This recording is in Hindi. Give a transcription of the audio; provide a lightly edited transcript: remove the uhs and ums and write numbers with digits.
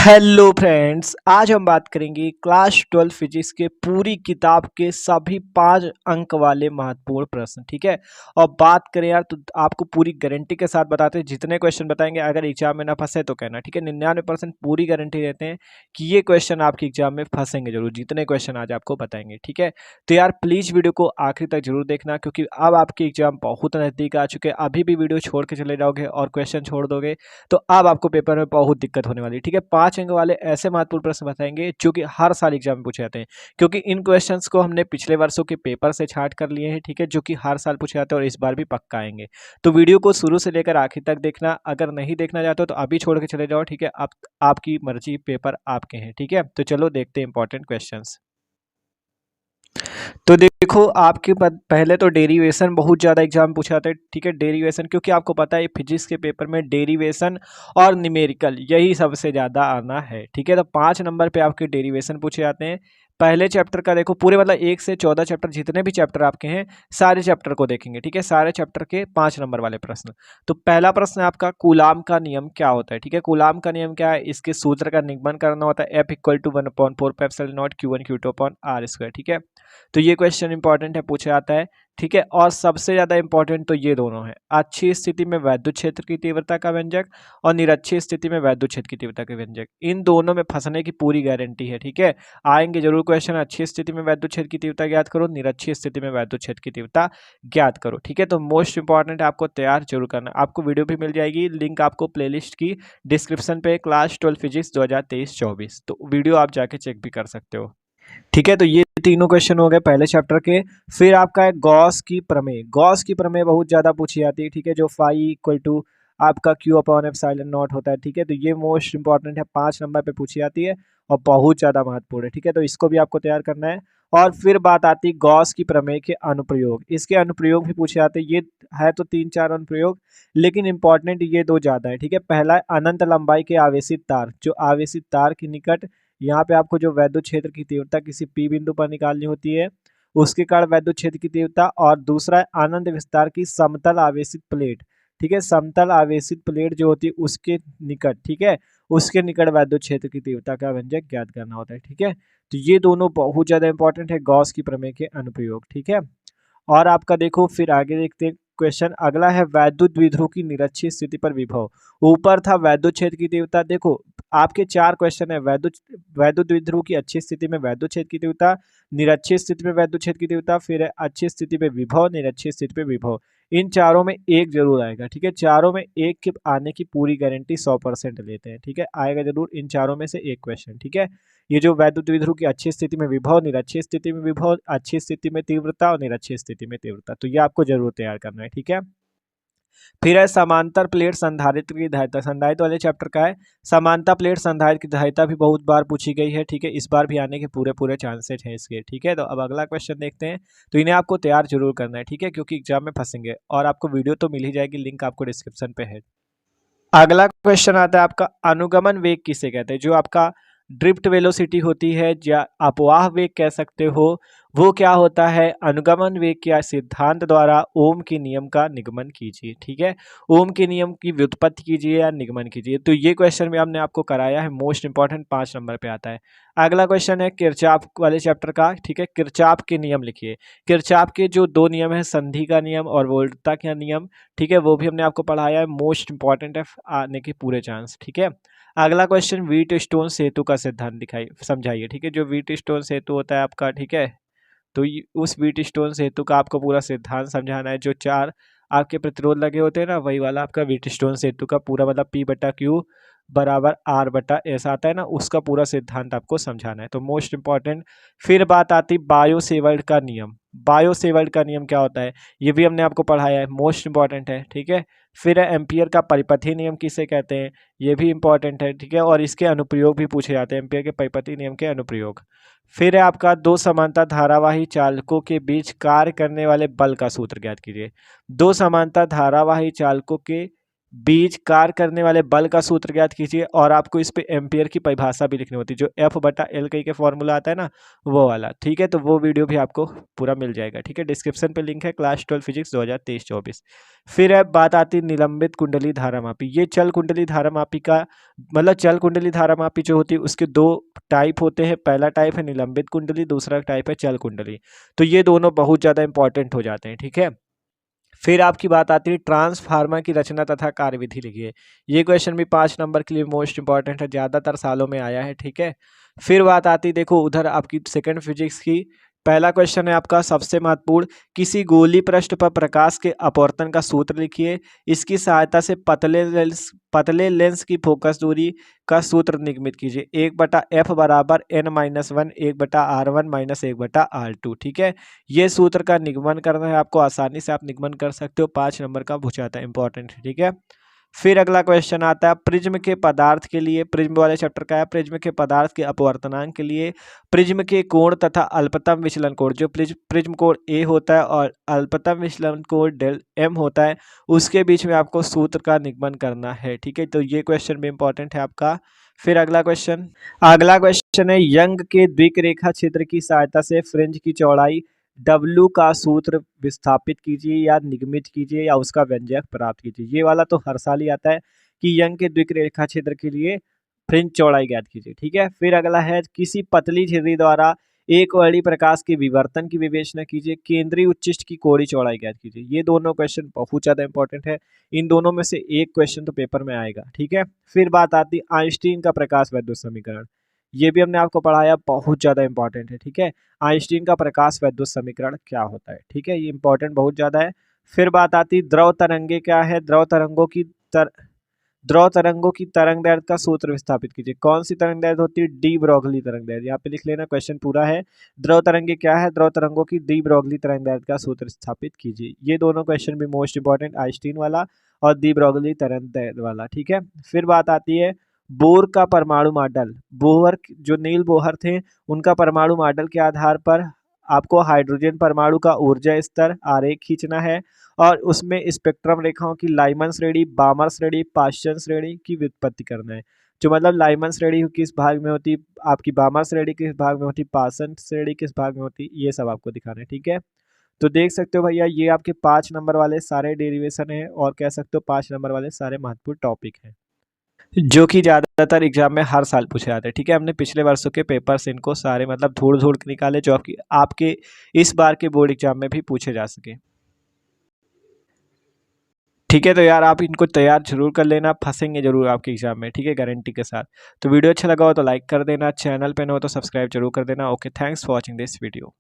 हेलो फ्रेंड्स, आज हम बात करेंगे क्लास 12 फिजिक्स के पूरी किताब के सभी 5 अंक वाले महत्वपूर्ण प्रश्न। ठीक है। और बात करें यार तो आपको पूरी गारंटी के साथ बताते हैं, जितने क्वेश्चन बताएंगे अगर एग्जाम में ना फंसे तो कहना। ठीक है, 99% पूरी गारंटी देते हैं कि ये क्वेश्चन आपके एग्जाम में फंसेंगे जरूर, जितने क्वेश्चन आज आपको बताएंगे। ठीक है, तो यार प्लीज वीडियो को आखिर तक जरूर देखना, क्योंकि अब आपके एग्जाम बहुत नजदीक आ चुके हैं। अभी भी वीडियो छोड़ के चले जाओगे और क्वेश्चन छोड़ दोगे तो अब आपको पेपर में बहुत दिक्कत होने वाली है। ठीक है, 5 अंक वाले ऐसे महत्वपूर्ण प्रश्न बताएंगे जो कि हर साल एग्जाम में पूछे जाते हैं, क्योंकि इन क्वेश्चंस को हमने पिछले वर्षों के पेपर से छांट कर लिए हैं। ठीक है, जो कि हर साल पूछे जाते हैं और इस बार भी पक्का आएंगे। तो वीडियो को शुरू से लेकर आखिर तक देखना। अगर नहीं देखना चाहते हो तो अभी छोड़ के चले जाओ। ठीक है, आप आपकी मर्जी, पेपर आपके हैं। ठीक है, तो चलो देखते हैं इंपॉर्टेंट क्वेश्चन। तो देखो आपके पहले तो डेरिवेशन बहुत ज़्यादा एग्जाम पूछा जाता है। ठीक है, डेरिवेशन, क्योंकि आपको पता है फिजिक्स के पेपर में डेरिवेशन और न्यूमेरिकल यही सबसे ज़्यादा आना है। ठीक है, तो 5 नंबर पे आपके डेरिवेशन पूछे जाते हैं। पहले चैप्टर का देखो, पूरे मतलब 1 से 14 चैप्टर, जितने भी चैप्टर आपके हैं सारे चैप्टर को देखेंगे। ठीक है, सारे चैप्टर के 5 नंबर वाले प्रश्न। तो पहला प्रश्न है आपका, कूलाम का नियम क्या होता है। ठीक है, कूलाम का नियम क्या है, इसके सूत्र का निगमन करना होता है F=1/4πε0 Q1 Q2/r²। ठीक है, तो ये क्वेश्चन इंपॉर्टेंट है, पूछा जाता है। ठीक है, और सबसे ज्यादा इंपॉर्टेंट तो ये दोनों है, अच्छी स्थिति में वैद्युत क्षेत्र की तीव्रता का व्यंजक और निरक्षीय स्थिति में वैद्युत क्षेत्र की तीव्रता का व्यंजक, इन दोनों में फंसने की पूरी गारंटी है। ठीक है, आएंगे जरूर क्वेश्चन, अच्छी स्थिति में वैद्युत क्षेत्र की तीव्रता ज्ञात करो, निरक्षीय स्थिति में वैद्युत क्षेत्र की तीव्रता ज्ञात करो। ठीक है, तो मोस्ट इंपॉर्टेंट है, आपको तैयार जरूर करना। आपको वीडियो भी मिल जाएगी, लिंक आपको प्लेलिस्ट की डिस्क्रिप्शन पे, क्लास 12 फिजिक्स 2023-24, तो वीडियो आप जाके चेक भी कर सकते हो। ठीक है, तो ये तीनों क्वेश्चन हो गए पहले चैप्टर के। फिर आपका है गॉस की प्रमेय। गॉस की प्रमेय बहुत ज्यादा पूछी जाती है। ठीक है, जो फाई इक्वल टू आपका Q/ε0 होता है। ठीक है, तो ये मोस्ट इंपॉर्टेंट है, 5 नंबर पे पूछी जाती है और बहुत ज्यादा महत्वपूर्ण है। ठीक है, तो इसको भी आपको तैयार करना है। और फिर बात आती है गॉस की प्रमेय के अनुप्रयोग। इसके अनुप्रयोग भी पूछे जाते हैं। ये है तो 3-4 अनुप्रयोग, लेकिन इंपॉर्टेंट ये दो ज्यादा है। ठीक है, पहला है अनंत लंबाई के आवेशित तार। जो आवेशित तार के निकट यहाँ पे आपको जो वैद्युत क्षेत्र की तीव्रता किसी P बिंदु पर निकालनी होती है, उसके कारण वैद्युत क्षेत्र की तीव्रता। और दूसरा है आनंद विस्तार की समतल आवेशित प्लेट। ठीक है, समतल आवेशित प्लेट जो होती है उसके निकट, ठीक है, उसके निकट वैद्युत क्षेत्र की तीव्रता का व्यंजक ज्ञात करना होता है। ठीक है, तो ये दोनों बहुत ज्यादा इंपॉर्टेंट है, गॉस की प्रमेय के अनुप्रयोग। ठीक है, और आपका देखो फिर आगे देखते हैं क्वेश्चन। अगला है वैद्युत द्विध्रुव की निरक्षीय स्थिति पर विभव। ऊपर था वैद्युत क्षेत्र की तीव्रता। देखो आपके 4 क्वेश्चन है, वैद्युत वैद्युत द्विध्रुव की अच्छी स्थिति में वैद्युत क्षेत्र की तीव्रता, निरक्षीय स्थिति में वैद्युत क्षेत्र की तीव्रता, फिर है अच्छी स्थिति में विभव, निरक्षीय स्थिति में विभव। इन चारों में एक जरूर आएगा। ठीक है, चारों में एक के आने की पूरी गारंटी 100% लेते हैं। ठीक है, आएगा जरूर इन चारों में से एक क्वेश्चन। ठीक है, ये जो वैद्युत द्विध्रुव की अच्छी स्थिति में विभव, निरक्षीय स्थिति में विभव, अच्छी स्थिति में तीव्रता और निरक्षीय स्थिति में तीव्रता, तो ये आपको जरूर तैयार करना है। ठीक है, फिर है समांतर प्लेट संधारित्र की धारिता। संधारित्र वाले चैप्टर का है। समांतर प्लेट संधारित्र की धारिता भी बहुत बार पूछी गई है। ठीक है, इस बार भी आने के पूरे पूरे चांसेस हैं इसके। ठीक है, तो अब अगला क्वेश्चन देखते हैं। तो इन्हें आपको तैयार जरूर करना है। ठीक है, क्योंकि एग्जाम में फंसेंगे। और आपको वीडियो तो मिल ही जाएगी, लिंक आपको डिस्क्रिप्शन पे है। अगला क्वेश्चन आता है आपका, अनुगमन वेग किसे कहते हैं। जो आपका ड्रिफ्ट वेलोसिटी होती है या अपवाह वेग कह सकते हो, वो क्या होता है। अनुगमन वेग के सिद्धांत द्वारा ओम के नियम का निगमन कीजिए। ठीक है, ओम के नियम की व्युत्पत्ति कीजिए या निगमन कीजिए। तो ये क्वेश्चन भी हमने आपको कराया है, मोस्ट इंपॉर्टेंट 5 नंबर पे आता है। अगला क्वेश्चन है किरचॉफ वाले चैप्टर का। ठीक है, किरचॉफ के नियम लिखिए। किरचॉफ के जो 2 नियम है, संधि का नियम और वोल्टता का नियम। ठीक है, वो भी हमने आपको पढ़ाया है, मोस्ट इंपॉर्टेंट है, आने के पूरे चांस। ठीक है, अगला क्वेश्चन, व्हीट स्टोन सेतु का सिद्धांत दिखाई समझाइए। ठीक है, जो व्हीट स्टोन सेतु होता है आपका, ठीक है, तो उस व्हीट स्टोन सेतु का आपको पूरा सिद्धांत समझाना है। जो 4 आपके प्रतिरोध लगे होते हैं ना, वही वाला आपका व्हीट स्टोन सेतु का पूरा, मतलब P/Q बराबर R/S आता है ना, उसका पूरा सिद्धांत आपको समझाना है, तो मोस्ट इंपॉर्टेंट। फिर बात आती बायो सेवर्ट का नियम। बायो सेवर्ट का नियम क्या होता है, ये भी हमने आपको पढ़ाया है, मोस्ट इंपॉर्टेंट है। ठीक है, फिर है एम्पियर का परिपथीय नियम किसे कहते हैं, ये भी इंपॉर्टेंट है। ठीक है, और इसके अनुप्रयोग भी पूछे जाते हैं, एम्पियर के परिपथीय नियम के अनुप्रयोग। फिर है आपका, 2 समांतर धारावाही चालकों के बीच कार्य करने वाले बल का सूत्र ज्ञात कीजिए। 2 समांतर धारावाही चालकों के बीच कार्य करने वाले बल का सूत्र ज्ञात कीजिए और आपको इस पे एम्पियर की परिभाषा भी लिखनी होती है, जो F/L कई के फॉर्मूला आता है ना वो वाला। ठीक है, तो वो वीडियो भी आपको पूरा मिल जाएगा। ठीक है, डिस्क्रिप्शन पे लिंक है, क्लास 12 फिजिक्स 2023-24। फिर अब बात आती है निलंबित कुंडली धारा मापी। ये चल कुंडली धारा मापी का मतलब चल कुंडली धारा मापी जो होती है उसके दो टाइप होते हैं। पहला टाइप है निलंबित कुंडली, दूसरा टाइप है चल कुंडली। तो ये दोनों बहुत ज़्यादा इंपॉर्टेंट हो जाते हैं। ठीक है, फिर आपकी बात आती है ट्रांसफार्मर की रचना तथा कार्यविधि लिखिए। ये क्वेश्चन भी 5 नंबर के लिए मोस्ट इंपॉर्टेंट है, ज़्यादातर सालों में आया है। ठीक है, फिर बात आती देखो उधर आपकी सेकंड फिजिक्स की। पहला क्वेश्चन है आपका सबसे महत्वपूर्ण, किसी गोली पृष्ठ पर प्रकाश के अपवर्तन का सूत्र लिखिए। इसकी सहायता से पतले लेंस की फोकस दूरी का सूत्र निगमित कीजिए। 1/f बराबर n-1 1/r1 माइनस 1/r2। ठीक है, ये सूत्र का निगमन करना है आपको, आसानी से आप निगमन कर सकते हो। 5 नंबर का पूछा जाता है, इंपॉर्टेंट है। ठीक है, फिर अगला क्वेश्चन आता है प्रिज्म के पदार्थ के लिए, प्रिज्म वाले चैप्टर का है, प्रिज्म के पदार्थ के अपवर्तनांक के लिए प्रिज्म के कोण तथा अल्पतम विचलन कोण, जो प्रिज्म कोण ए होता है और अल्पतम विचलन कोण डेल एम होता है, उसके बीच में आपको सूत्र का निगमन करना है। ठीक है, तो ये क्वेश्चन भी इंपॉर्टेंट है आपका। फिर अगला क्वेश्चन है यंग के द्विक रेखा क्षेत्र की सहायता से फ्रिंज की चौड़ाई W का सूत्र विस्थापित कीजिए या निगमित कीजिए या उसका व्यंजक प्राप्त कीजिए। ये वाला तो हर साल ही आता है कि यंग के द्विक रेखा क्षेत्र के लिए फ्रिंज चौड़ाई ज्ञात कीजिए। ठीक है, फिर अगला है किसी पतली झिर्री द्वारा एक वर्णी प्रकाश के विवर्तन की विवेचना कीजिए, केंद्रीय उच्चिष्ट की कोणीय चौड़ाई ज्ञात कीजिए। ये दोनों क्वेश्चन बहुत ज्यादा इंपॉर्टेंट है, इन दोनों में से एक क्वेश्चन तो पेपर में आएगा। ठीक है, फिर बात आती है आइंस्टीन का प्रकाश वैद्युत समीकरण। ये भी हमने आपको पढ़ाया, बहुत ज्यादा इंपॉर्टेंट है। ठीक है, आइंस्टीन का प्रकाश वैद्युत समीकरण क्या होता है। ठीक है, ये इंपॉर्टेंट बहुत ज्यादा है। फिर बात आती द्रव तरंगे क्या है, द्रव तरंगों की तरंग दैर्ध्य का सूत्र विस्थापित कीजिए। कौन सी तरंग दैर्ध्य होती है, डी ब्रोगली तरंग दैर्ध्य। यहाँ पे लिख लेना, क्वेश्चन पूरा है। द्रव तरंगे क्या है, द्रव तरंगों की डी ब्रोगली तरंग दैर्ध्य का सूत्र स्थापित कीजिए। ये दोनों क्वेश्चन भी मोस्ट इंपॉर्टेंट, आइंस्टीन वाला और दी ब्रोगली तरंग दैर्ध्य वाला। ठीक है, फिर बात आती है बोर का परमाणु मॉडल। बोहर जो नील बोहर थे उनका परमाणु मॉडल के आधार पर आपको हाइड्रोजन परमाणु का ऊर्जा स्तर आरेख खींचना है और उसमें स्पेक्ट्रम रेखाओं की लाइमन श्रेणी, बामर श्रेणी, पाश्चन श्रेणी की व्युत्पत्ति करना है। जो मतलब लाइमन श्रेणी किस भाग में होती, आपकी बामर श्रेणी किस भाग में होती, पाश्चन श्रेणी किस भाग में होती, ये सब आपको दिखाना है। ठीक है, तो देख सकते हो भैया ये आपके 5 नंबर वाले सारे डेरिवेशन है और कह सकते हो 5 नंबर वाले सारे महत्वपूर्ण टॉपिक हैं जो कि ज़्यादातर एग्जाम में हर साल पूछे जाते हैं। ठीक है, हमने पिछले वर्षों के पेपर्स इनको सारे मतलब धूड़ धूड़ के निकाले जो आपके इस बार के बोर्ड एग्जाम में भी पूछे जा सके। ठीक है, तो यार आप इनको तैयार जरूर कर लेना, फंसेंगे जरूर आपके एग्जाम में। ठीक है, गारंटी के साथ। तो वीडियो अच्छा लगा हो तो लाइक कर देना, चैनल पे न हो तो सब्सक्राइब जरूर कर देना। Okay, thanks for watching this video.